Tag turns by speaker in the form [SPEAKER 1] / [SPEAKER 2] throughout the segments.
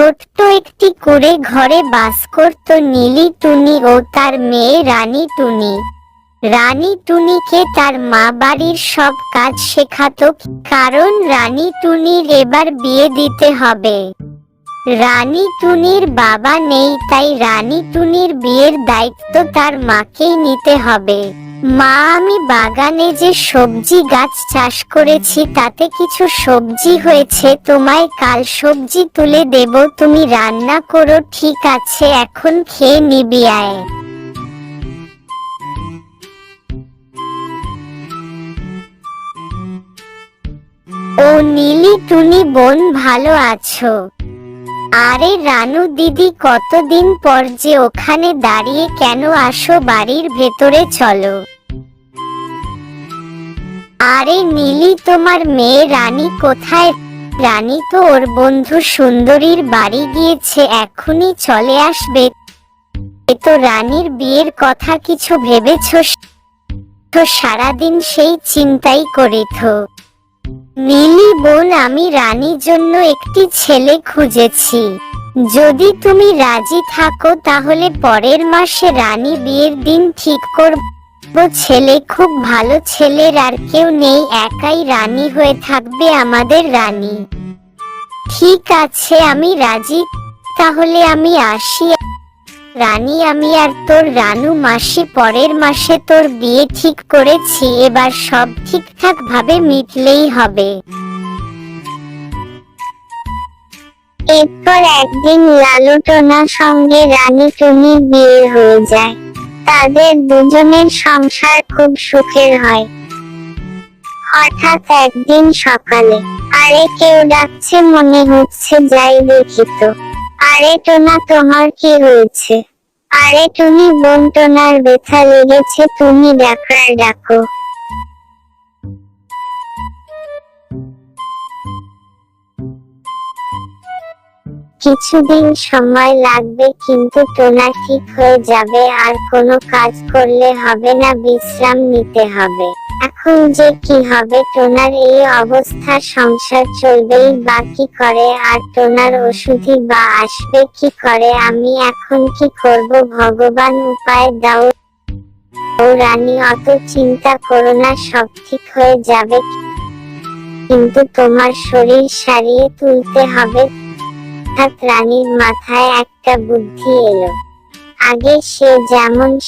[SPEAKER 1] ছোট্ট একটি কুঁড়ে ঘরে বাস করত নীলি টুনি ও তার মেয়ে রানী টুনি। রানী টুনিকে তার মা বাড়ির সব কাজ শেখাতো, কারণ রানী টুনির এবার বিয়ে দিতে হবে। রানী টুনির বাবা নেই, তাই রানী টুনির বিয়ের দায়িত্ব তার মাকেই নিতে হবে। মা, আমি বাগানে যে সবজি গাছ চাষ করেছি তাতে কিছু সবজি হয়েছে, তোমায় কাল সবজি তুলে দেব, তুমি রান্না করো। ঠিক আছে, এখন খেয়ে নিবি, আয়। ও নীলি টুনি বোন, ভালো আছো? আরে রানু দিদি, কতদিন পর যে, ওখানে দাঁড়িয়ে কেন, আসো বাড়ির ভেতরে চলো। আরে নীলি, তোমার মেয়ে রানী কোথায়? রানী তো ওর বন্ধু সুন্দরীর বাড়ি গিয়েছে, এখনই চলে আসবে। তো রানীর বিয়ের কথা কিছু ভেবেছো? তো সারাদিন সেই চিন্তাই করিত। নীলি বোন, আমি রানীর জন্য একটি ছেলে খুঁজেছি, যদি তুমি রাজি থাকো তাহলে পরের মাসে রানী বিয়ের দিন ঠিক করব। ছেলে খুব ভালো, ছেলের আর কেউ নেই, একাই রানী হয়ে থাকবে আমাদের রানী। ঠিক আছে, আমি রাজি, তাহলে আমি আসি। রানী, আমি আর তোর রানু মাসি পরের মাসে তোর বিয়ে ঠিক করেছি, এবার সব ঠিকঠাক ভাবে মিটলেই হবে। এরপর একদিন লালু টোনার সঙ্গে রানী টুনির বিয়ে হয়ে যায়। তাদের দুজনের সংসার খুব সুখের হয়। হঠাৎ একদিন সকালে, আরে কেউ ডাকছে মনে হচ্ছে, যাই দেখি তো। আরে টোনা, তোমার কি হয়েছে? আরে টুনি বোন, টোনার ব্যথা লেগেছে, তুমি ডাক্তার ডাকো। কিছুদিন সময় লাগবে, কিন্তু টোনা ঠিক হয়ে যাবে, আর কোনো কাজ করলে হবে না, বিশ্রাম নিতে হবে। এখন যে কি হবে, টোনার এই অবস্থা, সংসার চলবেই বা কি করে, আর টোনার ওষুধই বা আসবে কি করে, আমি এখন কি করব, ভগবান উপায় দাও। ও রানী, অত চিন্তা করো না, সব ঠিক হয়ে যাবে, কিন্তু তোমার শরীর সারিয়ে তুলতে হবে। রানীর মাথায় একটা বুদ্ধি এলো। আগে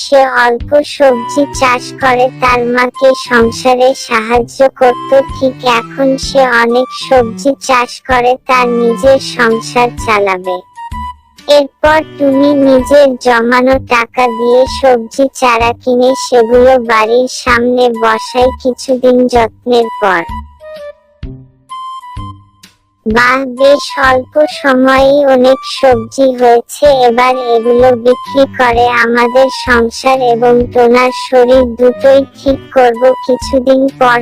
[SPEAKER 1] সে অল্প সবজি চাষ করে তার মাকে সংসারে সাহায্য করত, ঠিক এখন সে অনেক সবজি চাষ করে তার নিজের সংসার চালাবে। এরপর টুনি নিজের জমানো টাকা দিয়ে সবজি চারা কিনে সেগুলো বাড়ির সামনে বসায়। কিছুদিন যত্নের পর, বাহ, বেশ অল্প সময়েই অনেক সবজি হয়েছে, এবার এগুলো বিক্রি করে আমাদের সংসার এবং টোনার শরীর দুটোই ঠিক করব। কিছুদিন পর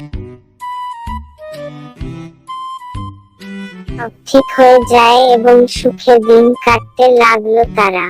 [SPEAKER 1] সব ঠিক হয়ে যায় এবং সুখে দিন কাটতে লাগলো তারা।